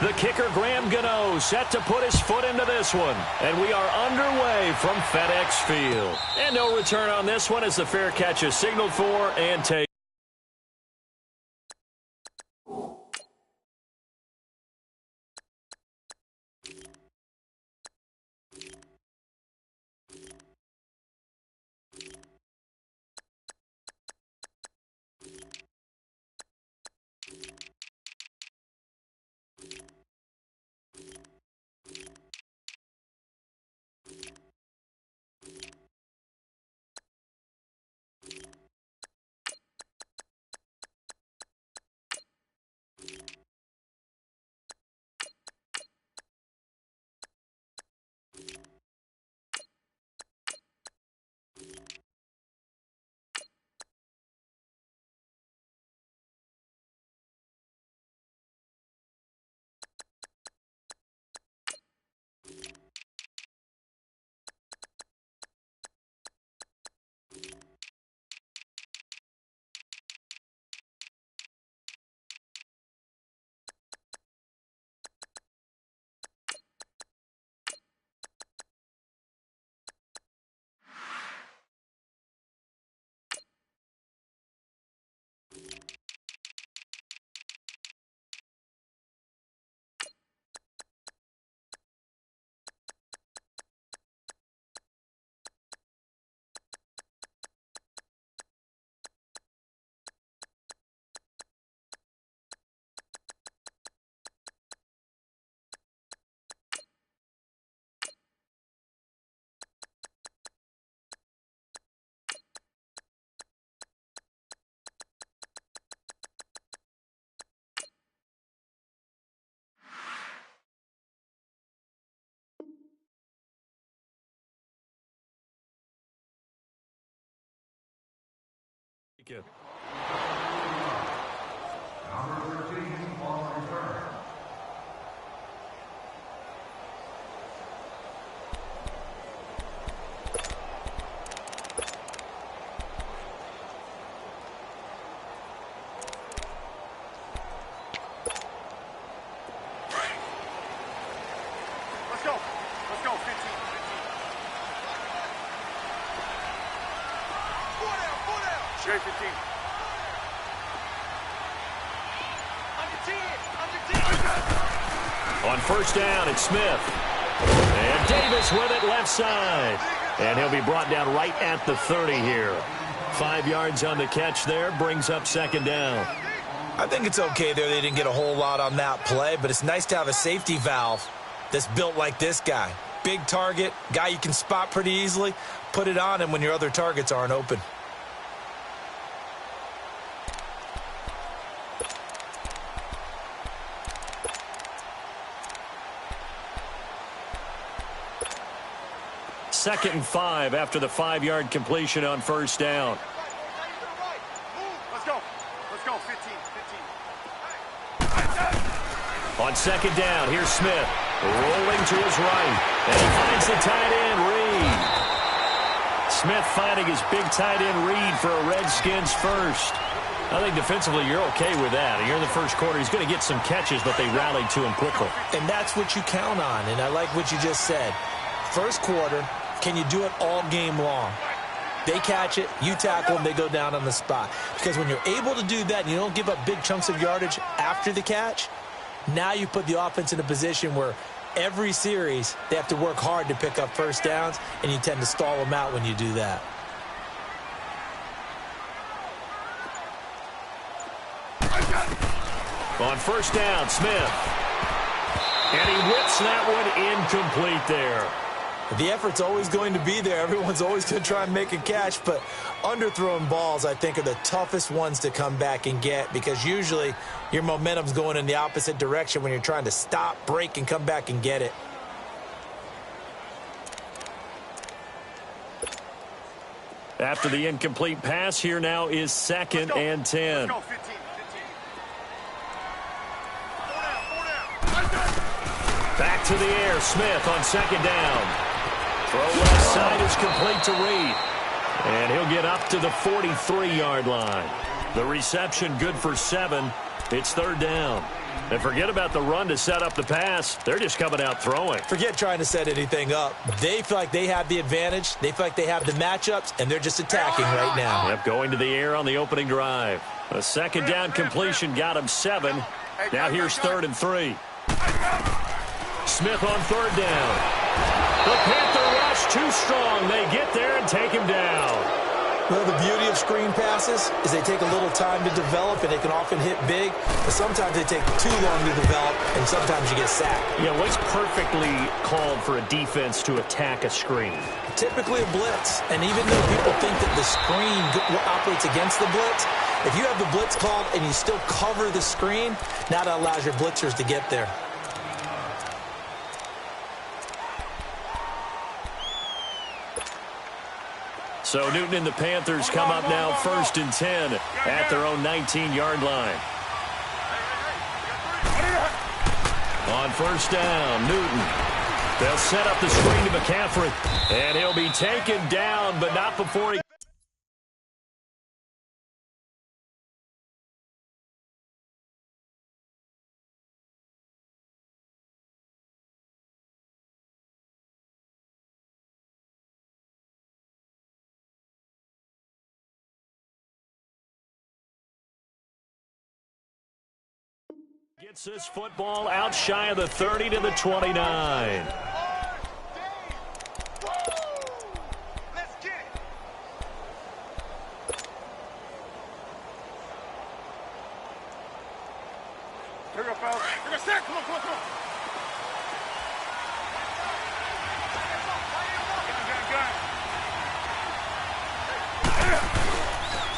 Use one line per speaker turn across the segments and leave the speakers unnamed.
The kicker, Graham Gano, set to put his foot into this one. And we are underway from FedEx Field. And no return on this one as the fair catch is signaled for and taken. Thank you.
Number 13 on return.
Let's go. Let's go. 15. Straight 15.
On first down, it's Smith. And Davis with it left side. And he'll be brought down right at the 30 here. 5 yards on the catch there, brings up second down.
I think it's okay there. They didn't get a whole lot on that play, but it's nice to have a safety valve that's built like this guy. Big target, guy you can spot pretty easily. Put it on him when your other targets aren't open.
Second and 5 after the 5-yard completion on first down.
Let's go. Let's go. 15.
On second down, here's Smith. Rolling to his right. And he finds the tight end, Reed. Smith finding his big tight end, Reed, for a Redskins first. I think defensively you're okay with that. You're in the first quarter. He's going to get some catches, but they rallied to him quickly.
And that's what you count on, and I like what you just said. First quarter, can you do it all game long? They catch it, you tackle them, they go down on the spot. Because when you're able to do that and you don't give up big chunks of yardage after the catch, now you put the offense in a position where every series they have to work hard to pick up first downs, and you tend to stall them out when you do that.
On first down, Smith. And he whips that one incomplete there.
The effort's always going to be there. Everyone's always going to try and make a catch, but underthrown balls, I think, are the toughest ones to come back and get, because usually your momentum's going in the opposite direction when you're trying to stop, break, and come back and get it.
After the incomplete pass, here now is second and 10.
Let's go. 15.
Back to the air, Smith on second down. Throw left side is complete to Reed. And he'll get up to the 43-yard line. The reception good for 7. It's third down. And forget about the run to set up the pass. They're just coming out throwing.
Forget trying to set anything up. They feel like they have the advantage. They feel like they have the matchups, and they're just attacking right now.
Yep, going to the air on the opening drive. A second down completion got him 7. Now here's 3rd and 3. Smith on 3rd down. The Panther rush too strong. They get there and take him down.
Well, the beauty of screen passes is they take a little time to develop, and they can often hit big. But sometimes they take too long to develop, and sometimes you get sacked.
Yeah, what's perfectly called for a defense to attack a screen?
Typically a blitz. And even though people think that the screen operates against the blitz, if you have the blitz called and you still cover the screen, now that allows your blitzers to get there.
So Newton and the Panthers come up now 1st and 10 at their own 19-yard line. On 1st down, Newton. They'll set up the screen to McCaffrey, and he'll be taken down, but not before he... Gets this football out shy of the 30 to the 29.
Let's get it. Here we go, fellas. We're gonna set. Come on. Gun.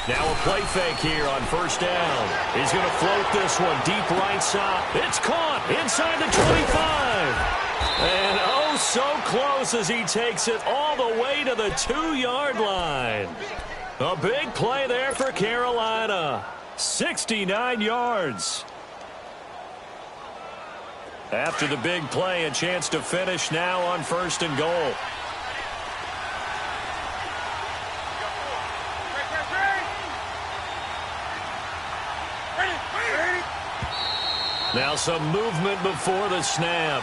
Now a play fake here on 1st down. He's going to float this one deep right side. It's caught inside the 25. And oh, so close as he takes it all the way to the 2-yard line. A big play there for Carolina. 69 yards. After the big play, a chance to finish now on 1st and goal. Now some movement before the snap.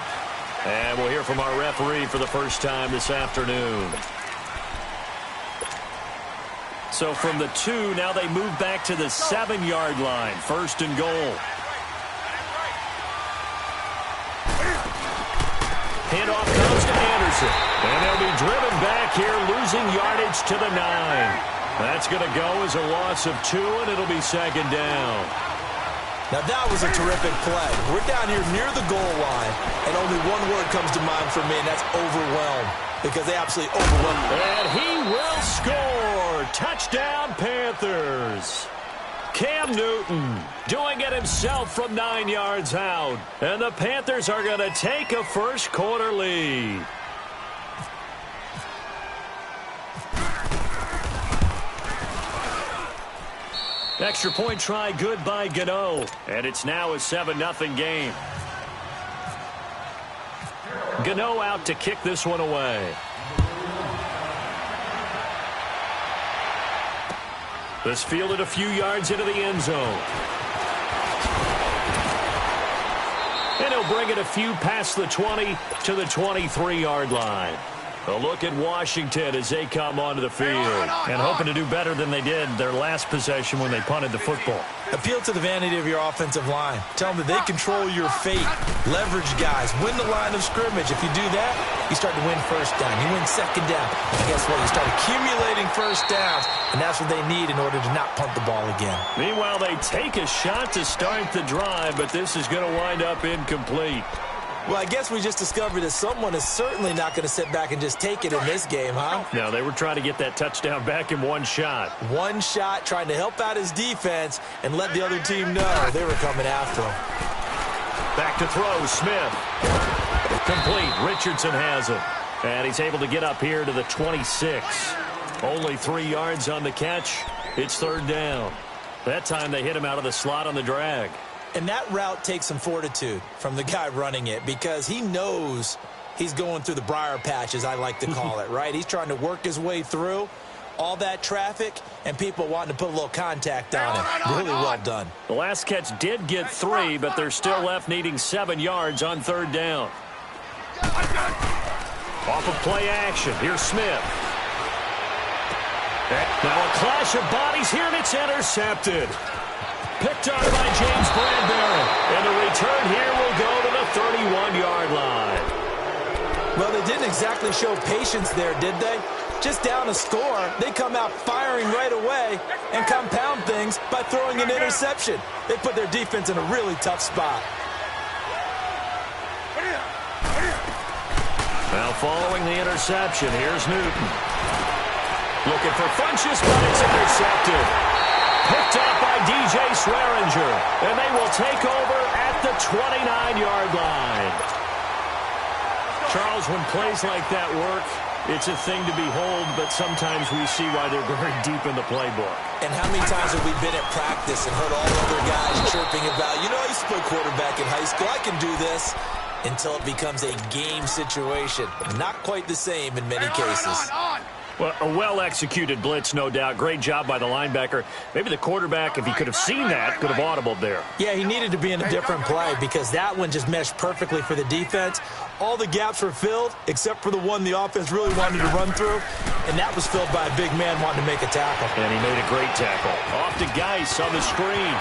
And we'll hear from our referee for the first time this afternoon. So from the 2, now they move back to the 7-yard line. 1st and goal. Handoff comes to Anderson. And they'll be driven back here, losing yardage to the 9. That's going to go as a loss of 2, and it'll be 2nd down.
Now, that was a terrific play. We're down here near the goal line, and only one word comes to mind for me, and that's overwhelmed, because they absolutely overwhelmed.
And he will score. Touchdown, Panthers. Cam Newton doing it himself from 9 yards out. And the Panthers are going to take a first-quarter lead. Extra point try good by Gano. And it's now a 7-0 game. Gano out to kick this one away. This fielded a few yards into the end zone. And he'll bring it a few past the 20 to the 23-yard line. A look at Washington as they come onto the field and hoping to do better than they did their last possession when they punted the football.
Appeal to the vanity of your offensive line. Tell them that they control your fate. Leverage guys. Win the line of scrimmage. If you do that, you start to win 1st down. You win 2nd down. And guess what? You start accumulating 1st downs, and that's what they need in order to not punt the ball again.
Meanwhile, they take a shot to start the drive, but this is going to wind up incomplete.
Well, I guess we just discovered that someone is certainly not going to sit back and just take it in this game, huh?
No, they were trying to get that touchdown back in one shot.
One shot, trying to help out his defense and let the other team know they were coming after him.
Back to throw, Smith. Complete, Richardson has it. And he's able to get up here to the 26. Only 3 yards on the catch. It's 3rd down. That time they hit him out of the slot on the drag.
And that route takes some fortitude from the guy running it, because he knows he's going through the briar patch, as I like to call it, right? He's trying to work his way through. all that traffic, and people wanting to put a little contact on him. Really well done.
The last catch did get 3, but they're still left needing 7 yards on 3rd down. Off of play action, here's Smith. Now a clash of bodies here, and it's intercepted. Picked on by James Bradbury. And the return here will go to the 31-yard line.
Well, they didn't exactly show patience there, did they? Just down a score, they come out firing right away and compound things by throwing an interception. They put their defense in a really tough spot.
Now following the interception, here's Newton. Looking for Funchess, but it's intercepted. Picked up by DJ Swearinger, and they will take over at the 29-yard line. Charles, when plays like that work, it's a thing to behold, but sometimes we see why they're very deep in the playbook.
And how many times have we been at practice and heard all other guys chirping about, you know, I used to play quarterback in high school, I can do this, until it becomes a game situation. Not quite the same in many cases.
Well, a well-executed blitz, no doubt. Great job by the linebacker. Maybe the quarterback, if he could have seen that, could have audibled there.
Yeah, he needed to be in a different play because that one just meshed perfectly for the defense. All the gaps were filled except for the one the offense really wanted to run through, and that was filled by a big man wanting to make a tackle.
And he made a great tackle. Off to Geis on the screen.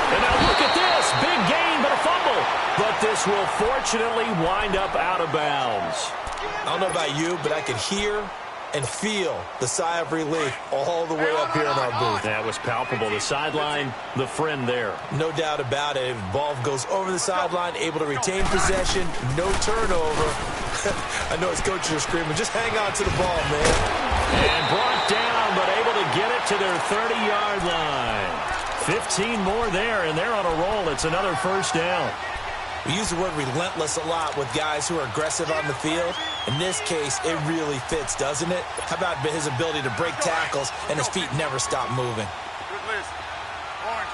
And now look at this. Big gain, but a fumble. But this will fortunately wind up out of bounds.
I don't know about you, but I could hear and feel the sigh of relief all the way up here in our booth.
That was palpable. The sideline, the friend there.
No doubt about it. The ball goes over the sideline, able to retain possession, no turnover. I know his coaches are screaming, just hang on to the ball, man.
And brought down, but able to get it to their 30-yard line. 15 more there, and they're on a roll. It's another first down.
We use the word relentless a lot with guys who are aggressive on the field. In this case, it really fits, doesn't it? How about his ability to break tackles and his feet never stop moving?
Good list. Orange.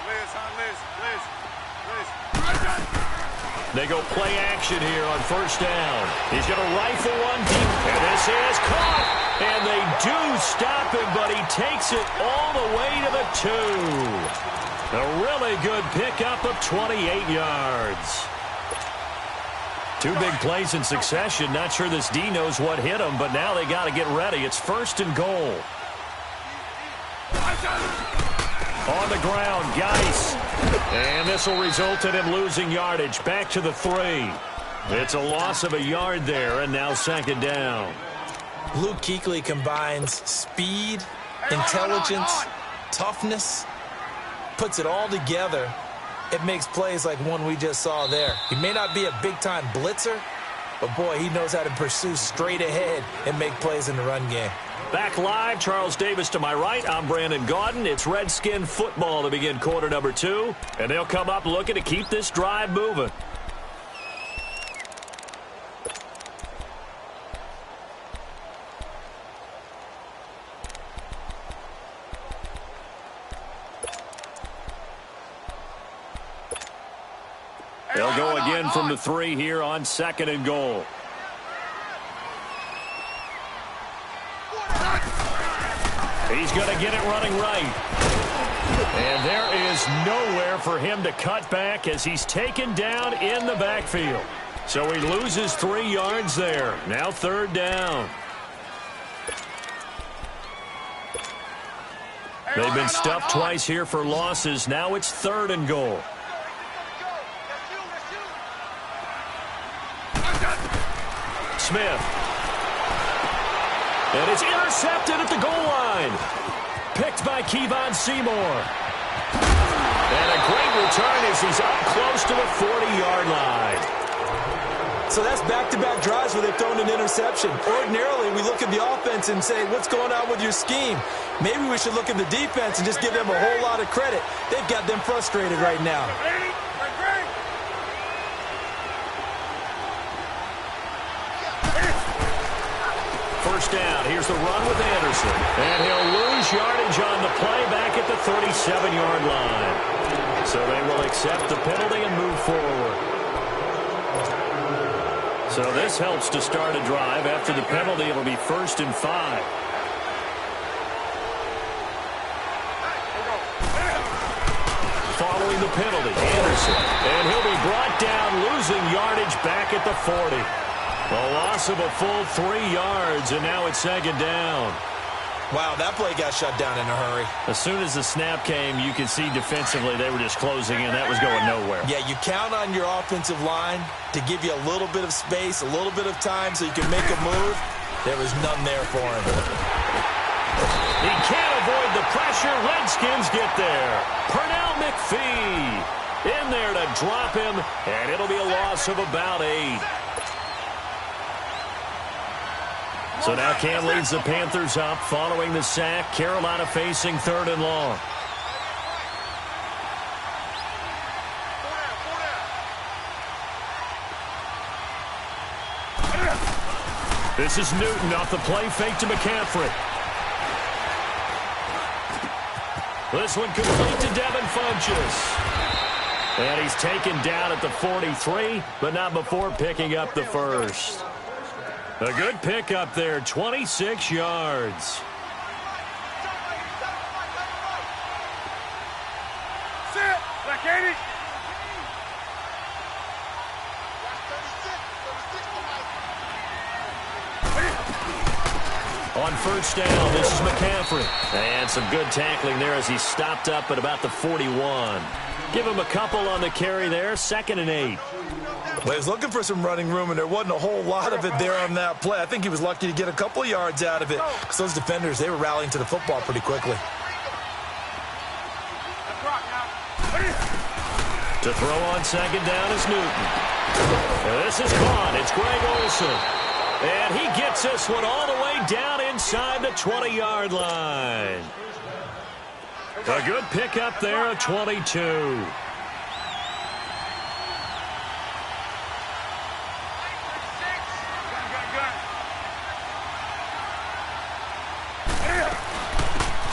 Liz.
They go play action here on first down. He's going to rifle one deep, and this is caught. And they do stop him, but he takes it all the way to the 2. A really good pickup of 28 yards. 2 big plays in succession. Not sure this D knows what hit him, but now they got to get ready. It's 1st and goal. On the ground, Geis. And this will result in him losing yardage. Back to the 3. It's a loss of a yard there, and now 2nd down.
Luke Kuechly combines speed, intelligence, toughness, puts it all together. It makes plays like one we just saw there. He may not be a big-time blitzer, but, boy, he knows how to pursue straight ahead and make plays in the run game.
Back live, Charles Davis to my right. I'm Brandon Gaudin. It's Redskin football to begin quarter number 2, and they'll come up looking to keep this drive moving. They'll go again from the 3 here on 2nd and goal. He's going to get it running right. And there is nowhere for him to cut back as he's taken down in the backfield. So he loses 3 yards there. Now 3rd down. They've been stuffed twice here for losses. Now it's 3rd and goal. Smith. And it's intercepted at the goal line. Picked by Kevon Seymour. And a great return as he's up close to the 40-yard line.
So that's back-to-back drives where they've thrown an interception. Ordinarily, we look at the offense and say, what's going on with your scheme? Maybe we should look at the defense and just give them a whole lot of credit. They've got them frustrated right now.
First down. Here's the run with Anderson. And he'll lose yardage on the play back at the 37-yard line. So they will accept the penalty and move forward. So this helps to start a drive. After the penalty, it'll be 1st and 5. Following the penalty, Anderson. And he'll be brought down, losing yardage back at the 40. A loss of a full 3 yards, and now it's 2nd down.
Wow, that play got shut down in a hurry.
As soon as the snap came, you could see defensively they were just closing in. That was going nowhere.
Yeah, you count on your offensive line to give you a little bit of space, a little bit of time so you can make a move. There was none there for him.
He can't avoid the pressure. Redskins get there. Pernell McPhee in there to drop him, and it'll be a loss of about 8. So now Cam leads the Panthers up following the sack. Carolina facing 3rd and long. This is Newton off the play fake to McCaffrey. This one complete to Devin Funchess. And he's taken down at the 43, but not before picking up the 1st. A good pickup there, 26 yards.
Sit, like 80.
On 1st down, this is McCaffrey. And some good tackling there as he stopped up at about the 41. Give him a couple on the carry there, 2nd and 8.
Well, he was looking for some running room, and there wasn't a whole lot of it there on that play. I think he was lucky to get a couple of yards out of it because those defenders, they were rallying to the football pretty quickly.
To throw on 2nd down is Newton. And this is caught. It's Greg Olsen. And he gets this one all the way down inside the 20-yard line. A good pickup there at 22.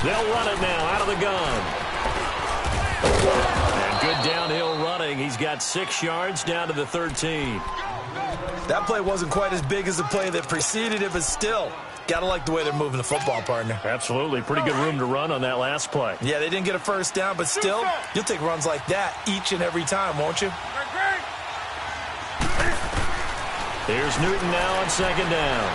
They'll run it now out of the gun. And good downhill running. He's got 6 yards down to the 13.
That play wasn't quite as big as the play that preceded it, but still, got to like the way they're moving the football, partner.
Absolutely. Pretty good room to run on that last play.
Yeah, they didn't get a 1st down, but still, you'll take runs like that each and every time, won't you?
Here's Newton now on 2nd down.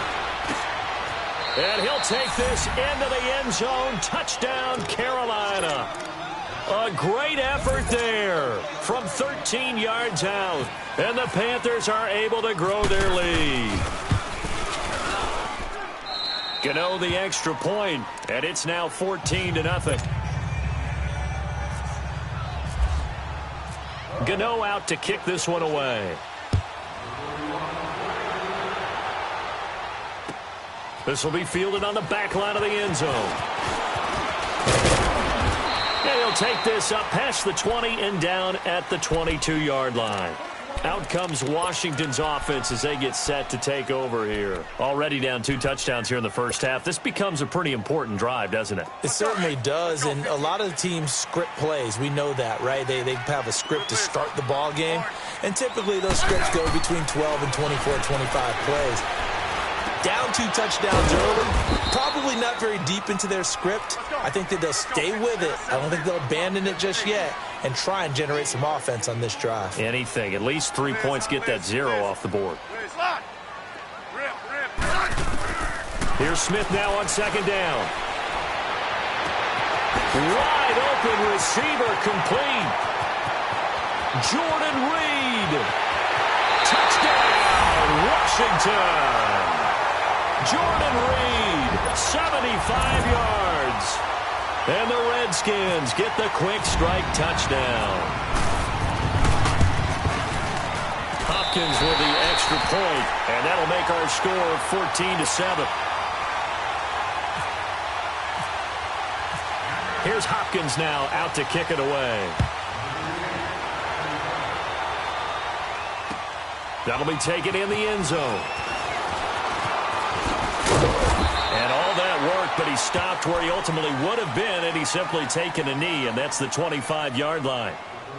And he'll take this into the end zone. Touchdown, Carolina. A great effort there from 13 yards out. And the Panthers are able to grow their lead. Gano the extra point, and it's now 14-0. Gano out to kick this one away. This will be fielded on the back line of the end zone. And he'll take this up past the 20 and down at the 22-yard line. Out comes Washington's offense as they get set to take over here. Already down 2 touchdowns here in the first half. This becomes a pretty important drive, doesn't it?
It certainly does, and a lot of the teams script plays. We know that, right? They have a script to start the ball game, and typically those scripts go between 12 and 24, 25 plays. Down 2 touchdowns early, probably not very deep into their script. I think that they'll stay with it. I don't think they'll abandon it just yet and try and generate some offense on this drive.
Anything. At least 3 points, get that 0 off the board. Here's Smith now on 2nd down. Wide open receiver complete. Jordan Reed. Touchdown, Washington. Jordan Reed, 75 yards. And the Redskins get the quick strike touchdown. Hopkins with the extra point, and that'll make our score 14-7. Here's Hopkins now out to kick it away. That'll be taken in the end zone. And all that work, but he he stopped where he ultimately would have been had he simply taken a knee, and that's the 25-yard line.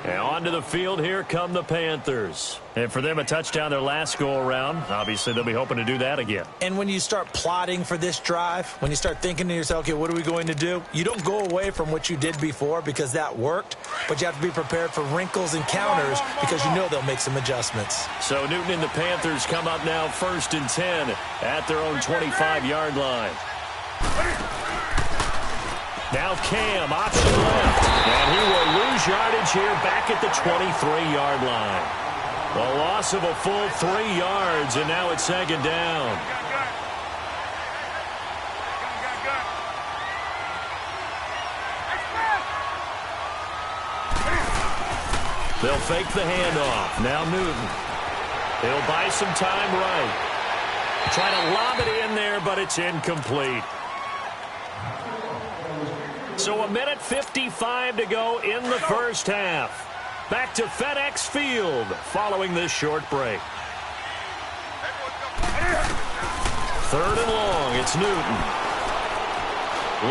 And onto the field, here come the Panthers. And for them, a touchdown their last go-around. Obviously, they'll be hoping to do that again.
And when you start plotting for this drive, when you start thinking to yourself, okay, what are we going to do? You don't go away from what you did before because that worked, but you have to be prepared for wrinkles and counters because you know they'll make some adjustments.
So Newton and the Panthers come up now 1st and 10 at their own 25-yard line. Now Cam, option left, and he will lose yardage here back at the 23-yard line. A loss of a full 3 yards, and now it's 2nd down. They'll fake the handoff. Now Newton. He'll buy some time right. Try to lob it in there, but it's incomplete. So 1:55 to go in the first half. Back to FedEx Field following this short break. 3rd and long, it's Newton.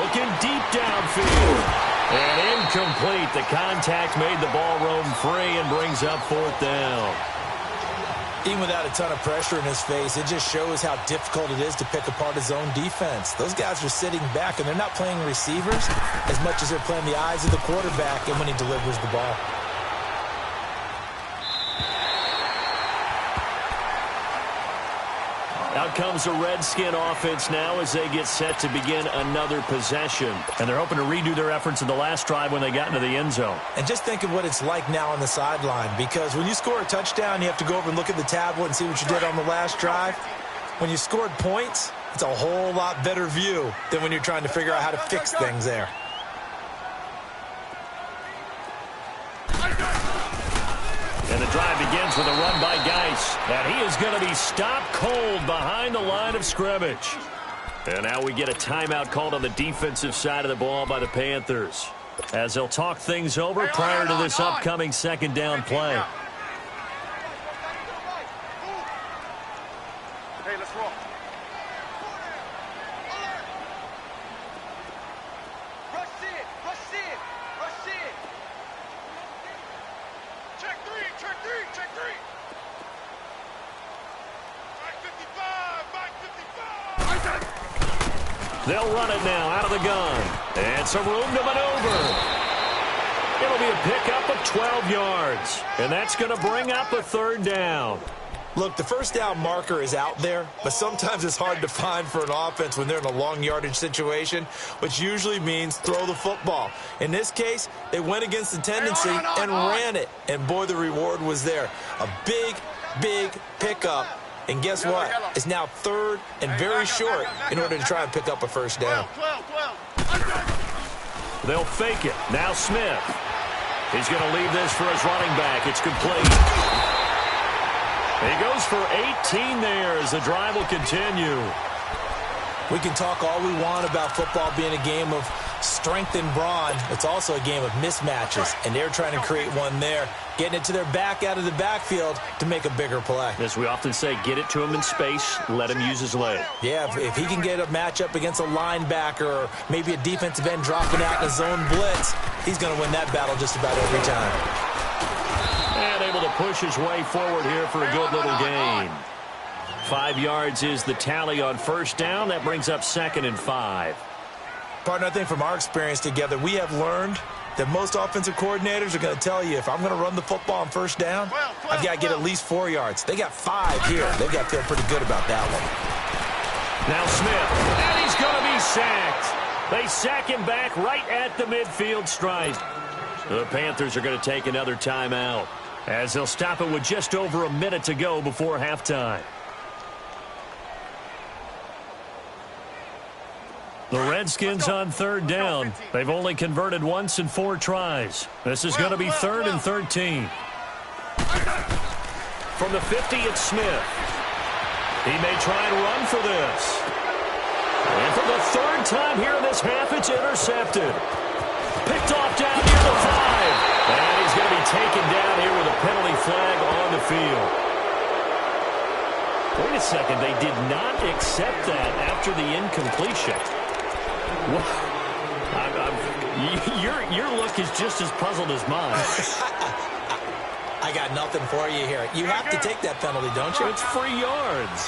Looking deep downfield. And incomplete. The contact made the ball roam free and brings up 4th down.
Even without a ton of pressure in his face, it just shows how difficult it is to pick apart his own defense. Those guys are sitting back, and they're not playing receivers as much as they're playing the eyes of the quarterback and when he delivers the ball.
Out comes the Redskin offense now as they get set to begin another possession. And they're hoping to redo their efforts in the last drive when they got into the end zone.
And just think of what it's like now on the sideline, because when you score a touchdown, you have to go over and look at the tablet and see what you did on the last drive. When you scored points, it's a whole lot better view than when you're trying to figure out how to fix things there.
And the drive begins with a run by Geis. And he is going to be stopped cold behind the line of scrimmage. And now we get a timeout called on the defensive side of the ball by the Panthers, as they'll talk things over prior to this upcoming 2nd down play.
Hey, let's roll. Rush in, rush in, rush in. Check three, check three, check three. Back 55, back 55.
They'll run it now out of the gun. And some room to maneuver. It'll be a pickup of 12 yards. And that's going to bring up a 3rd down.
Look, the first down marker is out there, but sometimes it's hard to find for an offense when they're in a long yardage situation, which usually means throw the football. In this case, they went against the tendency and ran it. And boy, the reward was there. A big, big pickup. And guess what? It's now 3rd and very short in order to try and pick up a 1st down.
They'll fake it. Now Smith. He's going to leave this for his running back. It's complete. He goes for 18 there as the drive will continue.
We can talk all we want about football being a game of strength and brawn. It's also a game of mismatches, and they're trying to create one there, getting it to their back out of the backfield to make a bigger play.
As we often say, get it to him in space, let him use his leg.
Yeah, if he can get a matchup against a linebacker or maybe a defensive end dropping out in a zone blitz, he's going to win that battle just about every time.
And able to push his way forward here for a good little gain. 5 yards is the tally on 1st down. That brings up 2nd and 5.
Partner, I think from our experience together, we have learned that most offensive coordinators are going to tell you, if I'm going to run the football on 1st down, I've got to get at least 4 yards. They got 5 here. They've got to feel pretty good about that one.
Now Smith, and he's going to be sacked. They sack him back right at the midfield stripe. The Panthers are going to take another timeout, as they'll stop it with just over a minute to go before halftime. The Redskins on 3rd down. They've only converted once in 4 tries. This is going to be 3rd and 13. From the 50, it's Smith. He may try and run for this. And for the 3rd time here in this half, it's intercepted. Picked off down near the 5. And he's going to be taken down here with a penalty flag on the field. Wait a second. They did not accept that after the incompletion. Your look is just as puzzled as mine.
I got nothing for you here. You have to take that penalty, don't you?
It's free yards.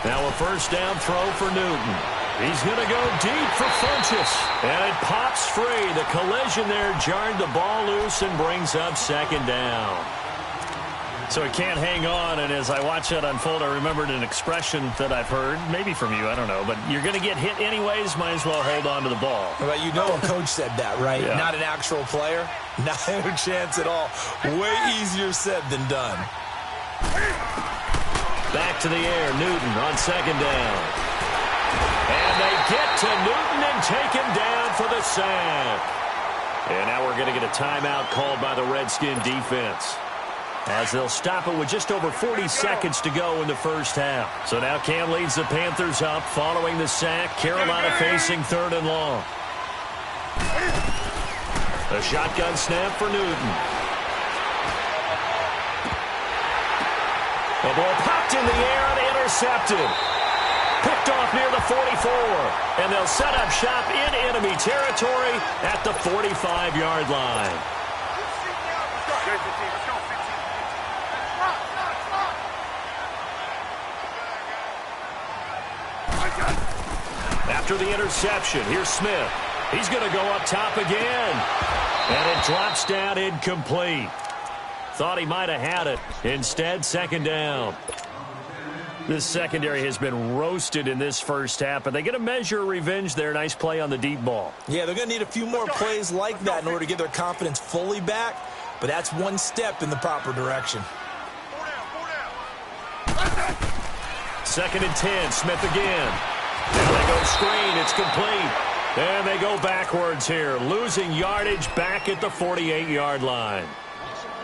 Now a first down throw for Newton. He's going to go deep for Funchess. And it pops free. The collision there jarred the ball loose and brings up second down. So it can't hang on, and as I watch that unfold, I remembered an expression that I've heard, maybe from you, I don't know, but you're going to get hit anyways, might as well hold on to the ball.
Well, you know a coach said that, right?
Yeah.
Not an actual player. Not a chance at all. Way easier said than done.
Back to the air, Newton on second down. And they get to Newton and take him down for the sack. And now we're going to get a timeout called by the Redskin defense, as they'll stop it with just over 40 seconds to go in the first half. So now Cam leads the Panthers up following the sack. Carolina facing third and long. A shotgun snap for Newton. The ball popped in the air and intercepted. Picked off near the 44. And they'll set up shop in enemy territory at the 45-yard line. After the interception, here's Smith. He's going to go up top again. And it drops down incomplete. Thought he might have had it. Instead, second down. This secondary has been roasted in this first half, but they get a measure of revenge there. Nice play on the deep ball.
Yeah, they're going to need a few more plays like that in order to get their confidence fully back, but that's one step in the proper direction.
Second and 10, Smith again. Now they go screen, it's complete. And they go backwards here, losing yardage back at the 48-yard line.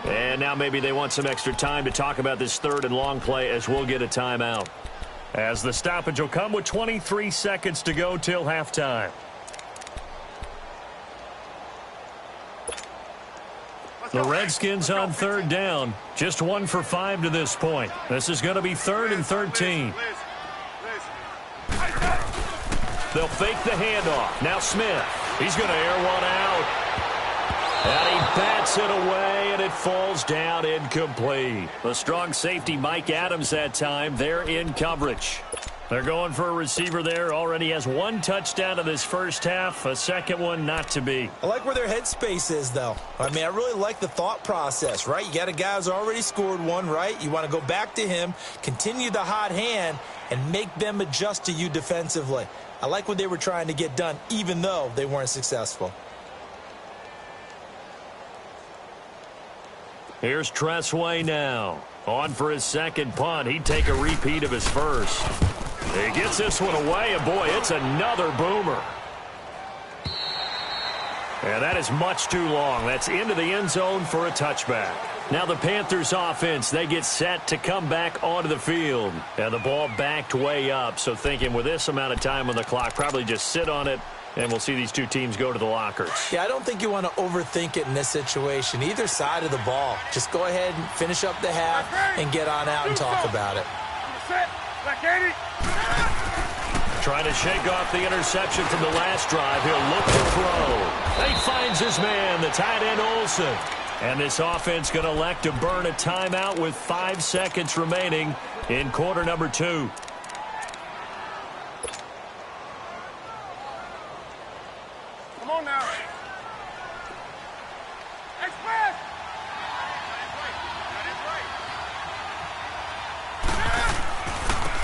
And now maybe they want some extra time to talk about this third and long play, as we'll get a timeout, as the stoppage will come with 23 seconds to go till halftime. The Redskins on third down, just 1 for 5 to this point. This is going to be 3rd and 13. They'll fake the handoff. Now Smith. He's going to air one out. And he bats it away, and it falls down incomplete. The strong safety, Mike Adams, that time. They're in coverage. They're going for a receiver there. Already has 1 touchdown in this first half. A second one not to be.
I like where their headspace is, though. I mean, I really like the thought process, right? You got a guy who's already scored one, right? You want to go back to him, continue the hot hand, and make them adjust to you defensively. I like what they were trying to get done, even though they weren't successful.
Here's Tressway now. On for his second punt. He'd take a repeat of his first. He gets this one away, and boy, it's another boomer. And that is much too long. That's into the end zone for a touchback. Now the Panthers offense, they get set to come back onto the field. And the ball backed way up, so thinking with this amount of time on the clock, probably just sit on it, and we'll see these two teams go to the lockers.
Yeah, I don't think you want to overthink it in this situation. Either side of the ball. Just go ahead and finish up the half and get on out and talk about it.
Trying to shake off the interception from the last drive. He'll look to throw. He finds his man, the tight end Olsen. And this offense going to elect to burn a timeout with 5 seconds remaining in quarter number 2.
Come on now. Express.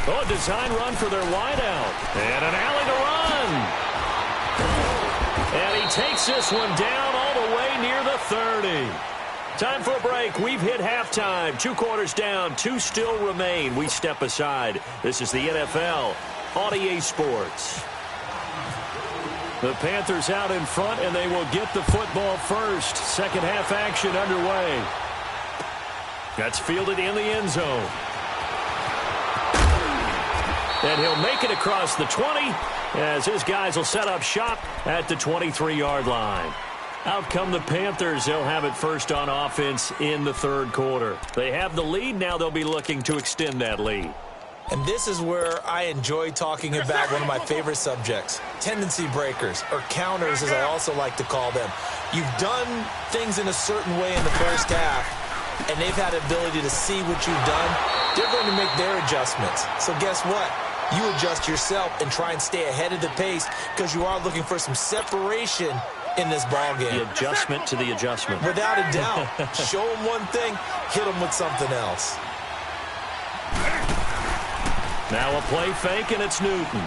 Oh, a design run for their wideout. And an alley to run. And he takes this one down all the way near the 30. Time for a break. We've hit halftime. 2 quarters down. 2 still remain. We step aside. This is the NFL on EA Sports. The Panthers out in front, and they will get the football first. Second half action underway. That's fielded in the end zone. And he'll make it across the 20 as his guys will set up shop at the 23-yard line. Out come the Panthers. They'll have it first on offense in the third quarter. They have the lead. Now they'll be looking to extend that lead.
And this is where I enjoy talking about one of my favorite subjects, tendency breakers, or counters as I also like to call them. You've done things in a certain way in the first half, and they've had the ability to see what you've done. They're going to make their adjustments. So guess what? You adjust yourself and try and stay ahead of the pace because you are looking for some separation in this ball game.
The adjustment to the adjustment.
Without a doubt. Show them one thing, hit them with something else.
Now a play fake, and it's Newton.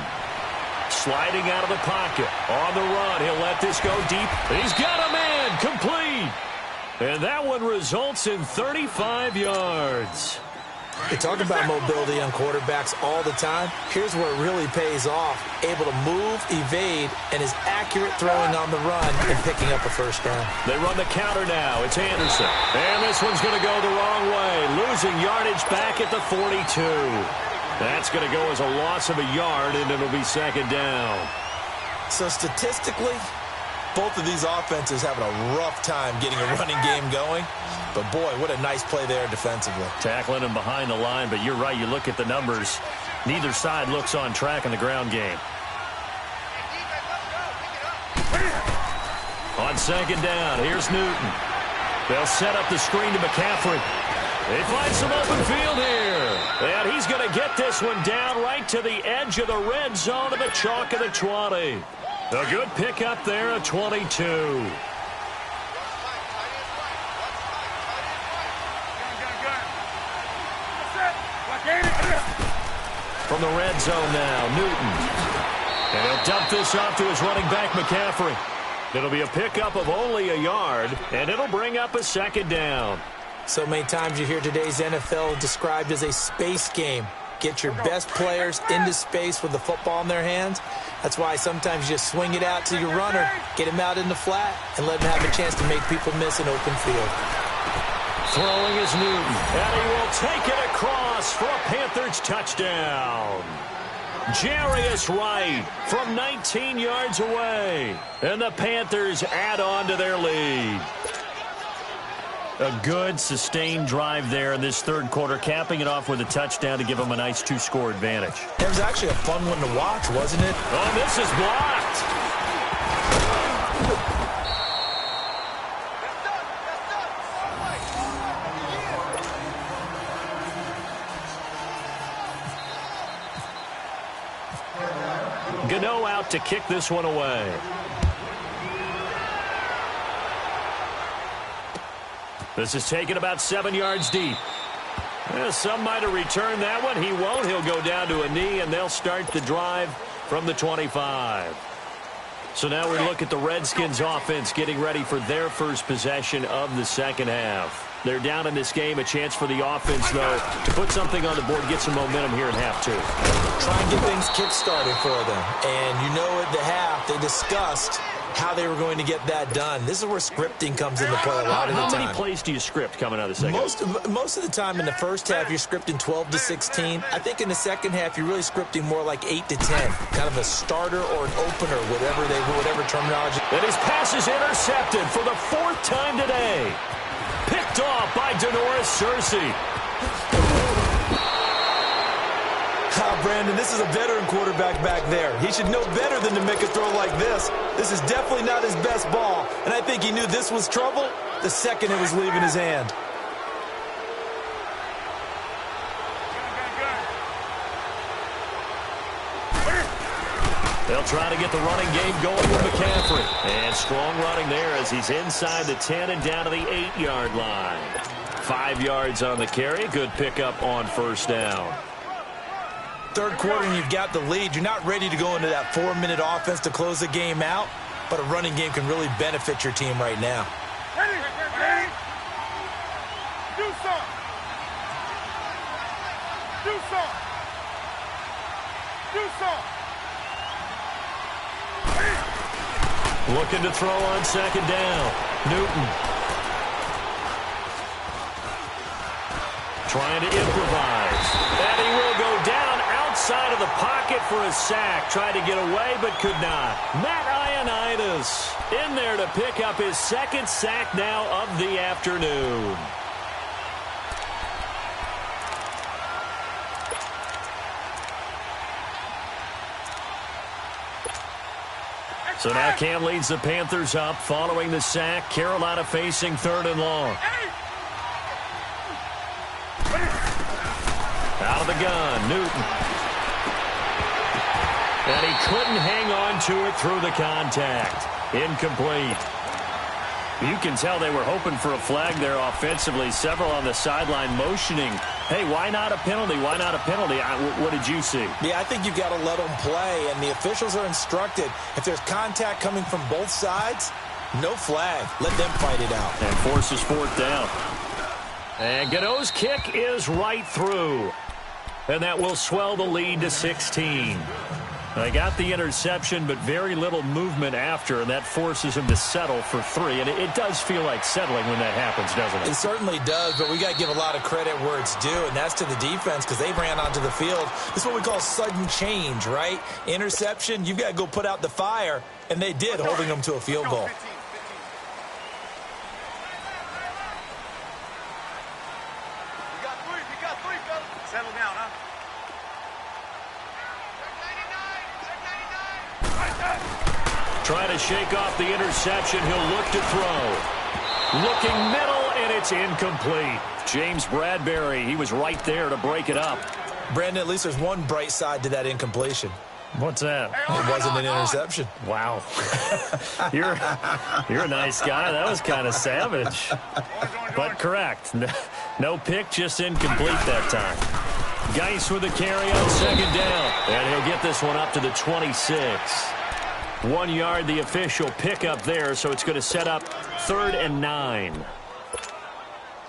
Sliding out of the pocket. On the run, he'll let this go deep. He's got a man, complete. And that one results in 35 yards.
They talk about mobility on quarterbacks all the time. Here's where it really pays off. Able to move, evade, and is accurate throwing on the run and picking up a first down.
They run the counter now. It's Anderson. And this one's going to go the wrong way. Losing yardage back at the 42. That's going to go as a loss of a yard, and it'll be second down.
So statistically, both of these offenses having a rough time getting a running game going. But, boy, what a nice play there defensively.
Tackling him behind the line, but you're right. You look at the numbers. Neither side looks on track in the ground game. On second down, here's Newton. They'll set up the screen to McCaffrey. They find some open field here. And he's going to get this one down right to the edge of the red zone of the chalk of the 20. A good pickup there at 22. From the red zone now, Newton. And he'll dump this off to his running back, McCaffrey. It'll be a pickup of only a yard, and it'll bring up a second down.
So many times you hear today's NFL described as a space game. Get your best players into space with the football in their hands. That's why sometimes you just swing it out to your runner, get him out in the flat, and let him have a chance to make people miss an open field.
Throwing is Newton, and he will take it across for a Panthers touchdown. Jarius Wright from 19 yards away, and the Panthers add on to their lead. A good, sustained drive there in this third quarter, capping it off with a touchdown to give them a nice two-score advantage.
It was actually a fun one to watch, wasn't it?
Oh, this is blocked. Gano out to kick this one away. This is taken about 7 yards deep. Some might have returned that one. He won't. He'll go down to a knee, and they'll start the drive from the 25. So now we look at the Redskins offense getting ready for their first possession of the second half. They're down in this game. A chance for the offense, though, to put something on the board, get some momentum here in half two.
Try and get things kick-started for them. And you know at the half, they discussed how they were going to get that done. This is where scripting comes into play a lot of the time.
How many plays do you script coming out of the second half?
Most of the time in the first half, you're scripting 12 to 16. I think in the second half, you're really scripting more like 8 to 10. Kind of a starter or an opener, whatever terminology.
And his pass is intercepted for the fourth time today. Picked off by Denoris Searcy.
Brandon, this is a veteran quarterback back there. He should know better than to make a throw like this. This is definitely not his best ball, and I think he knew this was trouble the second it was leaving his hand.
They'll try to get the running game going with McCaffrey. And strong running there as he's inside the 10 and down to the 8-yard line. 5 yards on the carry. Good pickup on first down.
Third quarter and you've got the lead. You're not ready to go into that 4-minute offense to close the game out, but a running game can really benefit your team right now.
Ready. Do some.
Looking to throw on second down. Newton. Trying to improvise. And he will go down outside of the pocket for a sack. Tried to get away but could not. Matt Ioannidis in there to pick up his second sack now of the afternoon. So now Cam leads the Panthers up following the sack. Carolina facing 3rd and long. Out of the gun, Newton. And he couldn't hang on to it through the contact. Incomplete. You can tell they were hoping for a flag there offensively. Several on the sideline motioning, hey, why not a penalty? Why not a penalty? What did you see?
Yeah, I think you've got to let them play, and the officials are instructed. If there's contact coming from both sides, no flag. Let them fight it out.
And forces 4th down. And Gano's kick is right through. And that will swell the lead to 16. They got the interception, but very little movement after, and that forces him to settle for 3. And it does feel like settling when that happens, doesn't it?
It certainly does, but we got to give a lot of credit where it's due, and that's to the defense because they ran onto the field. This is what we call sudden change, right? Interception, you've got to go put out the fire, and they did, holding them to a field goal.
You got three, fellas. Settle down, huh?
Trying to shake off the interception. He'll look to throw. Looking middle, and it's incomplete. James Bradbury, he was right there to break it up.
Brandon, at least there's one bright side to that incompletion.
What's that?
It wasn't an interception.
Wow. You're a nice guy. That was kind of savage. But correct. No pick, just incomplete that time. Geis with the carry on 2nd down. And he'll get this one up to the 26. 1 yard, the official pickup there, so it's going to set up 3rd and 9.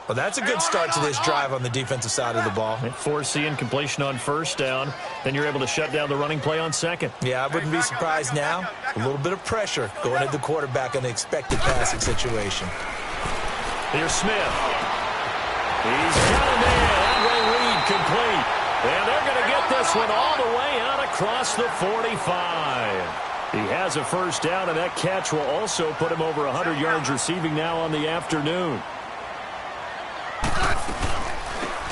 Well, that's a good start to this drive on the defensive side of the ball.
Force the incompletion on 1st down. Then you're able to shut down the running play on 2nd.
Yeah, I wouldn't be surprised now. A little bit of pressure going at the quarterback in an expected passing situation.
Here's Smith. He's got a man. Andre Reed complete. And they're going to get this one all the way out across the 45. He has a 1st down, and that catch will also put him over 100 yards receiving now on the afternoon.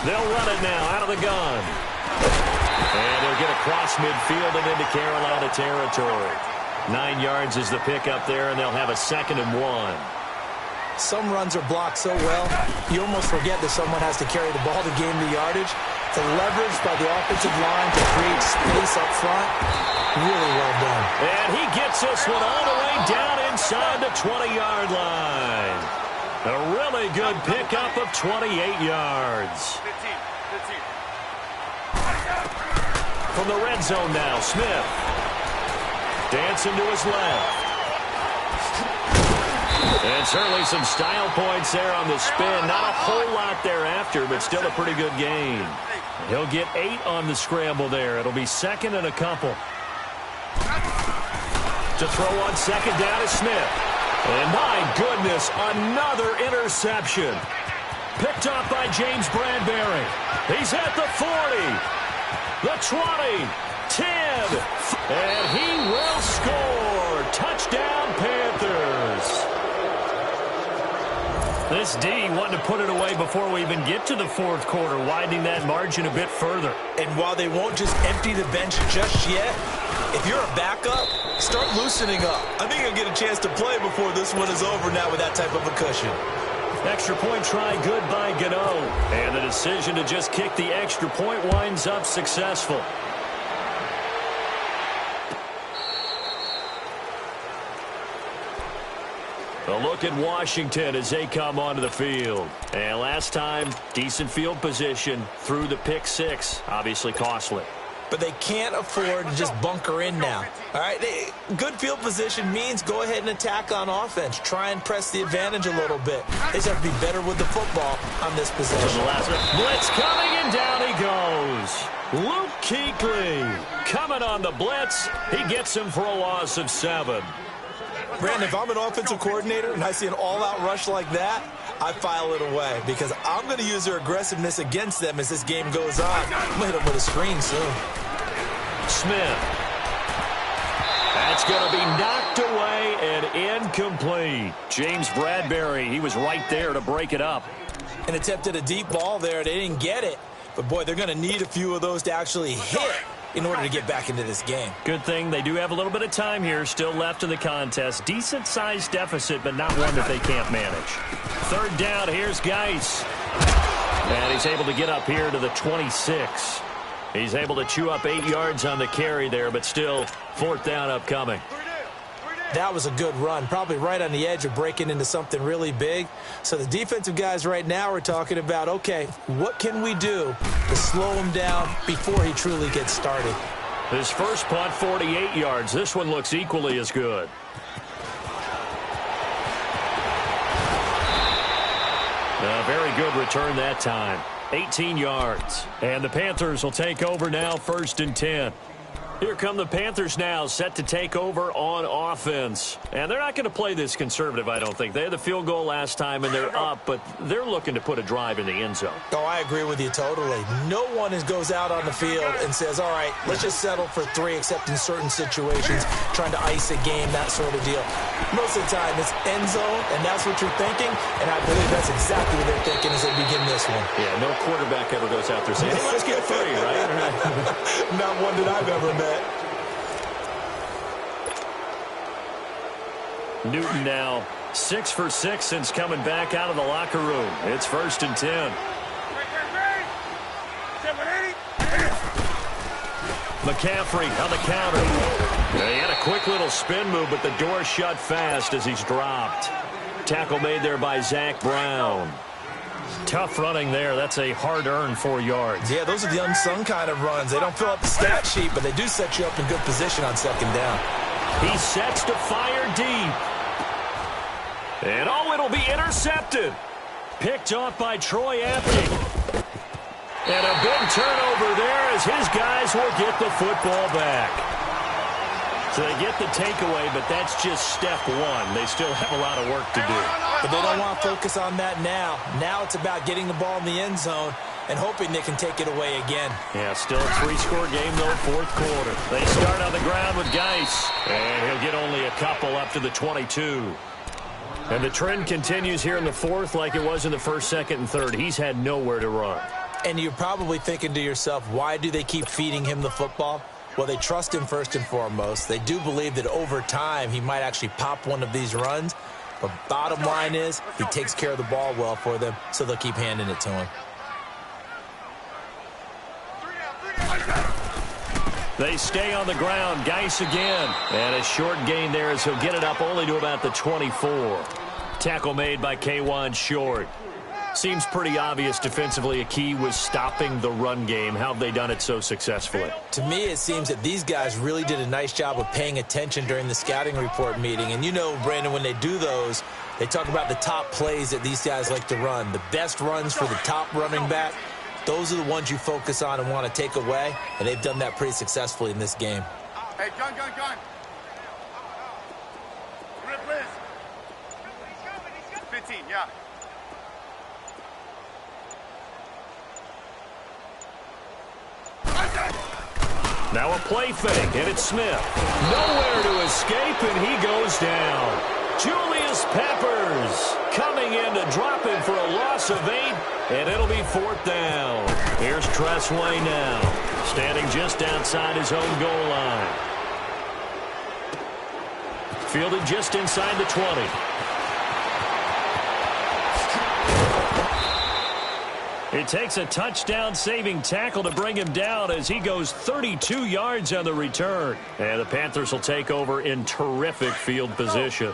They'll run it now out of the gun. And he'll get across midfield and into Carolina territory. 9 yards is the pickup there, and they'll have a 2nd and 1.
Some runs are blocked so well, you almost forget that someone has to carry the ball to gain the yardage. The leverage by the offensive line to create space up front, really well done.
And he gets this one all the way down inside the 20-yard line. A really good pickup of 28 yards.
15.
From the red zone now, Smith. Dancing to his left. And certainly some style points there on the spin. Not a whole lot thereafter, but still a pretty good gain. He'll get 8 on the scramble there. It'll be 2nd and a couple. To throw on 2nd down is Smith. And my goodness, another interception. Picked up by James Bradbury. He's at the 40, the 20, 10, and he will score. Touchdown, Panthers. This D wanting to put it away before we even get to the 4th quarter, widening that margin a bit further.
And while they won't just empty the bench just yet, if you're a backup, start loosening up. I think you'll get a chance to play before this one is over now with that type of a cushion.
Extra point try good by Gano. And the decision to just kick the extra point winds up successful. A look at Washington as they come onto the field. And last time, decent field position through the pick 6. Obviously costly.
But they can't afford to just bunker in now. All right, good field position means go ahead and attack on offense. Try and press the advantage a little bit. They just have to be better with the football on this possession.
Blitz coming, and down he goes. Luke Kuechly coming on the blitz. He gets him for a loss of 7.
Brandon, if I'm an offensive coordinator and I see an all-out rush like that, I file it away because I'm going to use their aggressiveness against them as this game goes on. I'm going to hit them with a screen soon.
Smith. That's going to be knocked away and incomplete. James Bradbury, he was right there to break it up.
And attempted a deep ball there. They didn't get it. But, boy, they're going to need a few of those to actually hit in order to get back into this game.
Good thing they do have a little bit of time here still left in the contest. Decent-sized deficit, but not one that they can't manage. Third down, here's Geis. And he's able to get up here to the 26. He's able to chew up 8 yards on the carry there, but still fourth down upcoming.
That was a good run, probably right on the edge of breaking into something really big. So the defensive guys right now are talking about, okay, what can we do to slow him down before he truly gets started?
His first punt, 48 yards. This one looks equally as good. A very good return that time. 18 yards. And the Panthers will take over now, 1st and 10. Here come the Panthers now, set to take over on offense. And they're not going to play this conservative, I don't think. They had the field goal last time, and they're up, but they're looking to put a drive in the end zone.
Oh, I agree with you totally. No one goes out on the field and says, all right, let's just settle for 3, except in certain situations, trying to ice a game, that sort of deal. Most of the time, it's end zone, and that's what you're thinking, and I believe that's exactly what they're thinking as they begin this one.
Yeah, no quarterback ever goes out there saying, hey, let's get 3, right?
Not one that I've ever met.
Newton now 6 for 6 since coming back out of the locker room. It's 1st and 10. McCaffrey on the counter. He had a quick little spin move, but the door shut fast as he's dropped. Tackle made there by Zach Brown. Tough running there. That's a hard-earned 4 yards.
Yeah, those are the unsung kind of runs. They don't fill up the stat sheet, but they do set you up in good position on 2nd down.
He sets to fire deep. And it'll be intercepted. Picked off by Troy Apke. And a big turnover there as his guys will get the football back. So they get the takeaway, but that's just step 1. They still have a lot of work to do.
But they don't want to focus on that now. Now it's about getting the ball in the end zone and hoping they can take it away again.
Yeah, still a 3-score game, though, 4th quarter. They start on the ground with Geis. And he'll get only a couple up to the 22. And the trend continues here in the 4th like it was in the 1st, 2nd, and 3rd. He's had nowhere to run.
And you're probably thinking to yourself, why do they keep feeding him the football? Well, they trust him first and foremost. They do believe that over time he might actually pop one of these runs. But bottom line is he takes care of the ball well for them, so they'll keep handing it to him.
They stay on the ground. Geis again. And a short gain there as he'll get it up only to about the 24. Tackle made by K'Wan Short. Seems pretty obvious defensively a key was stopping the run game. How have they done it so successfully?
To me, it seems that these guys really did a nice job of paying attention during the scouting report meeting. And you know, Brandon, when they do those, they talk about the top plays that these guys like to run. The best runs for the top running back, those are the ones you focus on and want to take away. And they've done that pretty successfully in this game.
Hey, gun. Rip, Liz. 15, yeah.
Now a play fake, and it's Smith. Nowhere to escape, and he goes down. Julius Peppers coming in to drop him for a loss of 8, and it'll be 4th down. Here's Tressway now, standing just outside his own goal line. Fielded just inside the 20. It takes a touchdown-saving tackle to bring him down as he goes 32 yards on the return. And the Panthers will take over in terrific field position.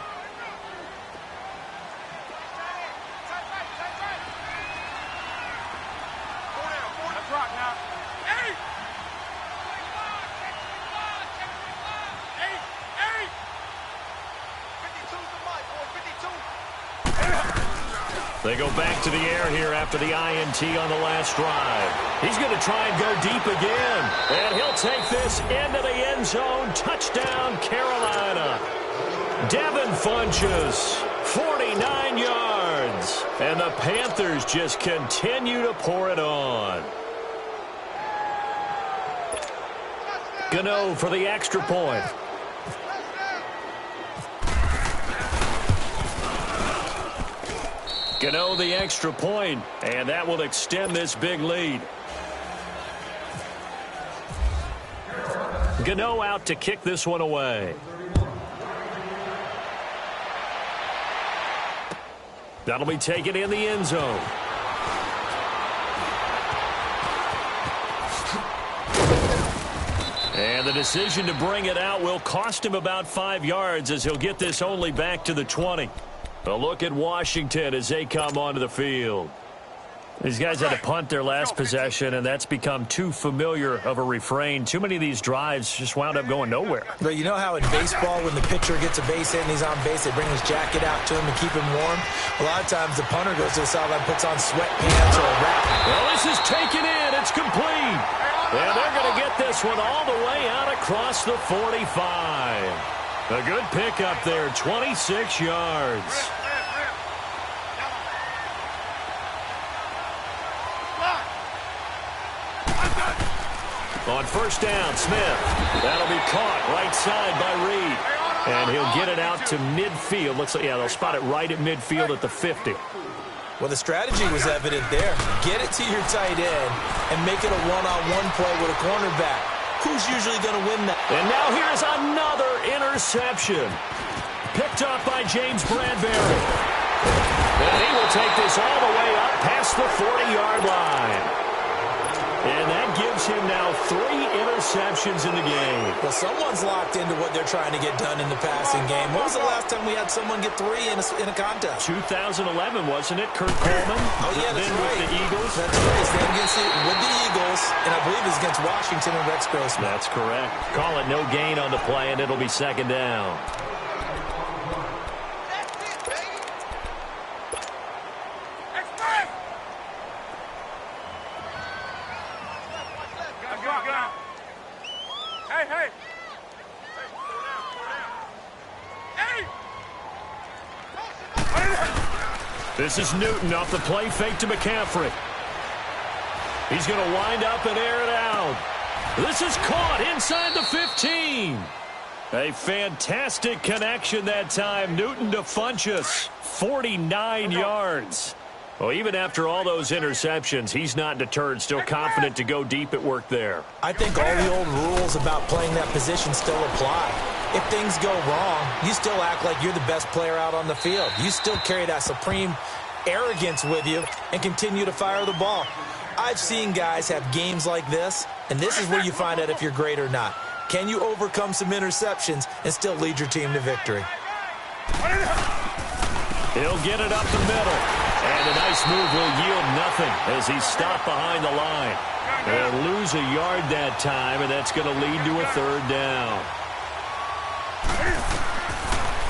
They go back to the air here after the INT on the last drive. He's going to try and go deep again. And he'll take this into the end zone. Touchdown, Carolina. Devin Funchess, 49 yards. And the Panthers just continue to pour it on. Gano for the extra point. Gano the extra point, and that will extend this big lead. Gano out to kick this one away. That'll be taken in the end zone. And the decision to bring it out will cost him about 5 yards as he'll get this only back to the 20. A look at Washington as they come onto the field. These guys had to punt their last possession, and that's become too familiar of a refrain. Too many of these drives just wound up going nowhere.
But you know how in baseball, when the pitcher gets a base hit and he's on base, they bring his jacket out to him to keep him warm? A lot of times the punter goes to the sideline, puts on sweatpants or a wrap.
Well, this is taken in. It's complete. And they're going to get this one all the way out across the 45. A good pickup there, 26 yards. On first down, Smith. That'll be caught right side by Reed. And he'll get it out to midfield. Looks like, yeah, they'll spot it right at midfield at the 50.
Well, the strategy was evident there. Get it to your tight end and make it a one-on-one play with a cornerback. Who's usually going to win that?
And now here's another interception. Picked up by James Bradbury. And he will take this all the way up past the 40-yard line. And that gives him now 3 interceptions in the game.
Well, someone's locked into what they're trying to get done in the passing game. When was the last time we had someone get 3 in a contest?
2011, wasn't it? Kurt Coleman?
Oh, yeah, that's right.
With the Eagles?
That's right. Stand against with the Eagles, and I believe it's against Washington and Rex Grossman.
That's correct. Call it no gain on the play, and it'll be second down. This is Newton off the play fake to McCaffrey. He's going to wind up and air it out. This is caught inside the 15. A fantastic connection that time. Newton to Funchess, 49 yards. Well, even after all those interceptions, he's not deterred, still confident to go deep at work there.
I think all the old rules about playing that position still apply. If things go wrong, you still act like you're the best player out on the field. You still carry that supreme arrogance with you and continue to fire the ball. I've seen guys have games like this, and this is where you find out if you're great or not. Can you overcome some interceptions and still lead your team to victory?
He'll get it up the middle. And a nice move will yield nothing as he's stopped behind the line. They'll lose a yard that time, and that's going to lead to a third down.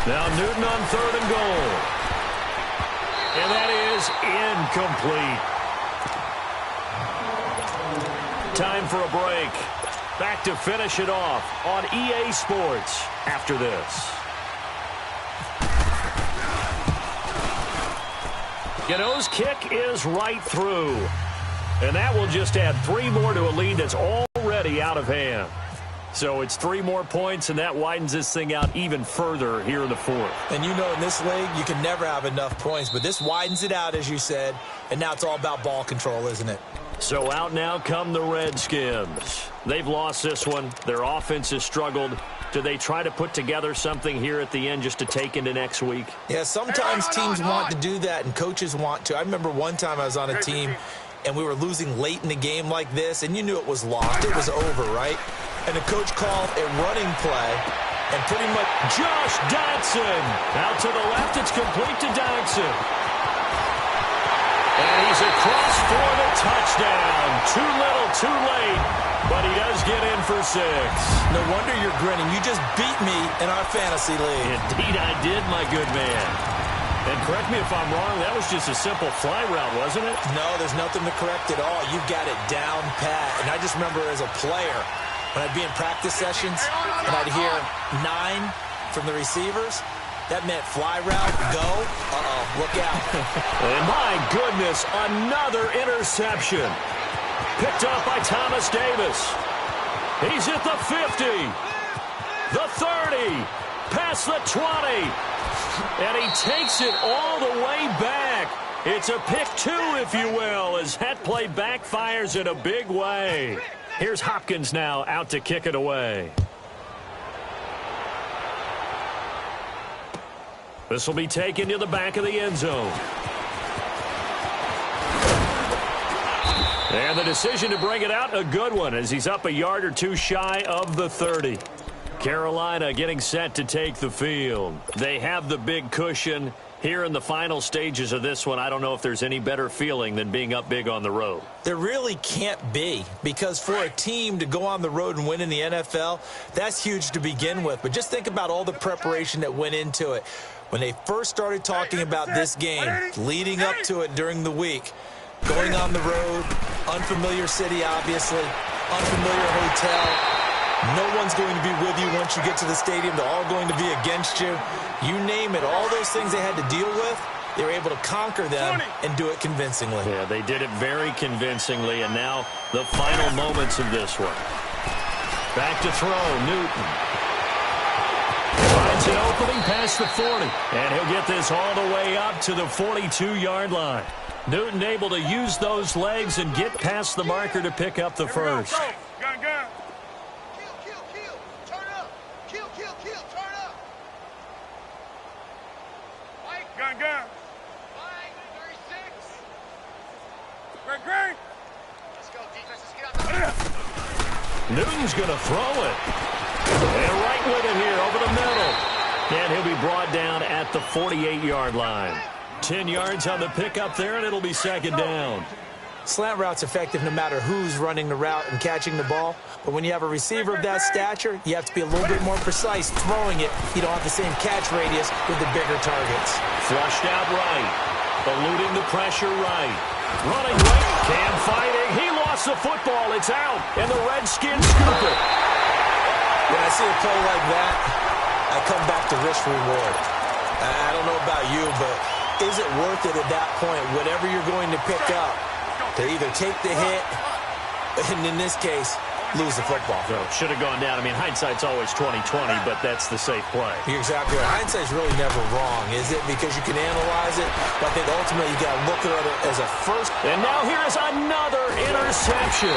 Now Newton on 3rd and goal. And that is incomplete. Time for a break. Back to finish it off on EA Sports after this. Gano's kick is right through. And that will just add 3 more to a lead that's already out of hand. So it's 3 more points, and that widens this thing out even further here in the 4th.
And you know in this league, you can never have enough points. But this widens it out, as you said. And now it's all about ball control, isn't it?
So out now come the Redskins. They've lost this one. Their offense has struggled. Do they try to put together something here at the end just to take into next week?
Yeah, sometimes teams want to do that, and coaches want to. I remember one time I was on a team, and we were losing late in the game like this, and you knew it was lost. It was over, right? And the coach called a running play, and pretty much
Josh Dodson. Out to the left, it's complete to Dodson. And he's across for the touchdown. Too little, too late, but he does get in for 6.
No wonder you're grinning. You just beat me in our fantasy league.
Indeed I did, my good man. And correct me if I'm wrong, that was just a simple fly route, wasn't it?
No, there's nothing to correct at all. You've got it down pat. And I just remember as a player, when I'd be in practice sessions and I'd hear 9 from the receivers, that meant fly route, go, look out.
And my goodness, another interception. Picked up by Thomas Davis. He's at the 50, the 30, past the 20, and he takes it all the way back. It's a pick 2, if you will, as that play backfires in a big way. Here's Hopkins now out to kick it away. This will be taken to the back of the end zone. And the decision to bring it out, a good one, as he's up a yard or two shy of the 30. Carolina getting set to take the field. They have the big cushion. Here in the final stages of this one, I don't know if there's any better feeling than being up big on the road.
There really can't be, because for a team to go on the road and win in the NFL, that's huge to begin with. But just think about all the preparation that went into it. When they first started talking about this game, leading up to it during the week, going on the road, unfamiliar city, obviously, unfamiliar hotel. No one's going to be with you once you get to the stadium. They're all going to be against you. You name it, all those things they had to deal with, they were able to conquer them and do it convincingly.
Yeah, they did it very convincingly, and now the final moments of this one. Back to throw, Newton. Finds an opening past the 40, and he'll get this all the way up to the 42-yard line. Newton able to use those legs and get past the marker to pick up the first.
Gun. Kill. Turn up. Kill. Turn up. Mike. Gun. Mike, 36. Great. Let's go, defense. Let's get out the
Newton's going to throw it. And right with it here over the middle. And he'll be brought down at the 48-yard line. 10 yards on the pickup there, and it'll be second down.
Slant route's effective no matter who's running the route and catching the ball. But when you have a receiver of that stature, you have to be a little bit more precise throwing it. You don't have the same catch radius with the bigger targets.
Flushed out right. Eluding the pressure right. Running right. Cam fighting. He lost the football. It's out. And the Redskins scoop it.
When I see a play like that, I come back to risk reward. I don't know about you, but is it worth it at that point, whatever you're going to pick up, to either take the hit, and in this case, lose the football?
So should have gone down. I mean, hindsight's always 20/20, but that's the safe play.
You're exactly right. Hindsight's really never wrong, is it? Because you can analyze it, but I think ultimately you got to look at it as a first.
And now here is another interception.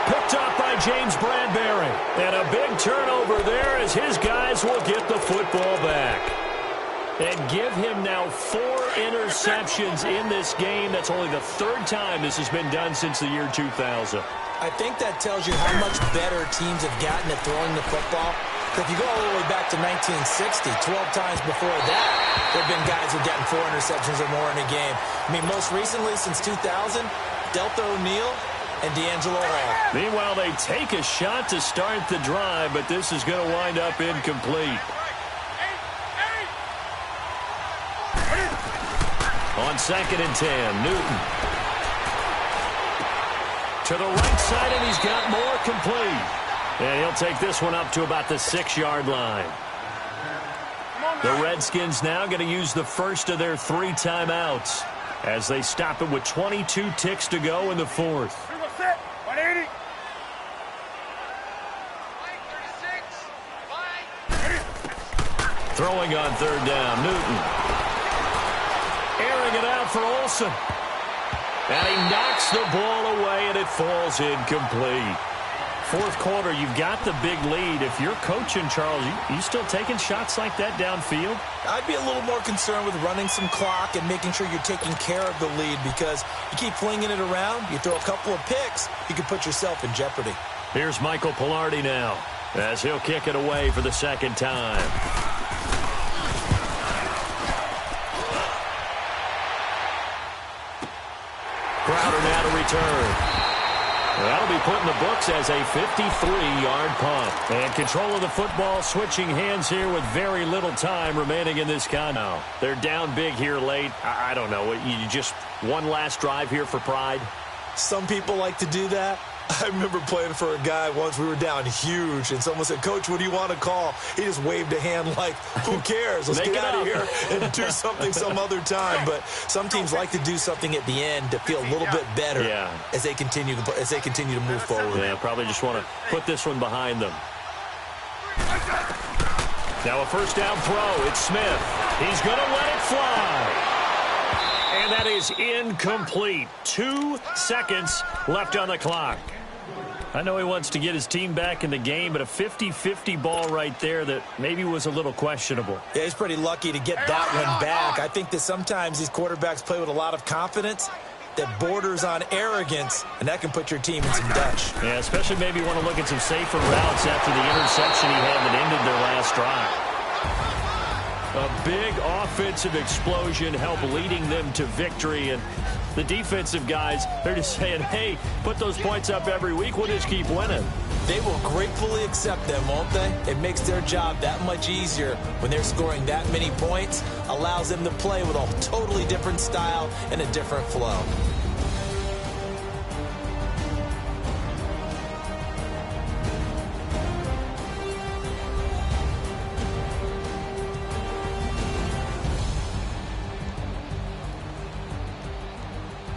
Picked up by James Bradbury. And a big turnover there as his guys will get the football back. And give him now 4 interceptions in this game. That's only the 3rd time this has been done since the year 2000.
I think that tells you how much better teams have gotten at throwing the football. If you go all the way back to 1960, 12 times before that, there have been guys who have gotten 4 interceptions or more in a game. I mean, most recently since 2000, Delta O'Neal and D'Angelo Hall.
Meanwhile, they take a shot to start the drive, but this is going to wind up incomplete. On 2nd and 10, Newton. To the right side, and he's got more complete. And he'll take this one up to about the 6-yard line. The Redskins now going to use the first of their 3 timeouts as they stop it with 22 ticks to go in the 4th. Throwing on 3rd down, Newton. Airing it out for Olsen. And he knocks the ball away, and it falls incomplete. 4th quarter, you've got the big lead. If you're coaching, Charles, you still taking shots like that downfield?
I'd be a little more concerned with running some clock and making sure you're taking care of the lead, because you keep flinging it around, you throw a couple of picks, you can put yourself in jeopardy.
Here's Michael Pilardi now as he'll kick it away for the 2nd time. Crowder now to return. That'll be put in the books as a 53-yard punt. And control of the football, switching hands here with very little time remaining in this count. They're down big here late. I don't know. You just one last drive here for pride?
Some people like to do that. I remember playing for a guy once. We were down huge, and someone said, "Coach, what do you want to call?" He just waved a hand like, "Who cares? Let's get out of here and do something some other time." But some teams like to do something at the end to feel a little bit better as they continue to move forward.
Yeah, probably just want to put this one behind them. Now a 1st down throw. It's Smith. He's going to let it fly. And that is incomplete. 2 seconds left on the clock. I know he wants to get his team back in the game, but a 50-50 ball right there that maybe was a little questionable.
Yeah, he's pretty lucky to get that one back. I think that sometimes these quarterbacks play with a lot of confidence that borders on arrogance, and that can put your team in some Dutch.
Yeah, especially maybe you want to look at some safer routes after the interception he had that ended their last drive. A big offensive explosion helped leading them to victory, and the defensive guys, they're just saying, hey, put those points up every week, we'll just keep winning.
They will gratefully accept them, won't they? It makes their job that much easier when they're scoring that many points, allows them to play with a totally different style and a different flow.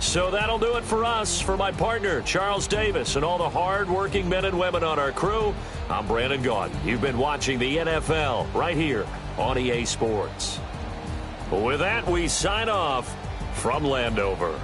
So that'll do it for us. For my partner, Charles Davis, and all the hard-working men and women on our crew, I'm Brandon Gaudin. You've been watching the NFL right here on EA Sports. With that, we sign off from Landover.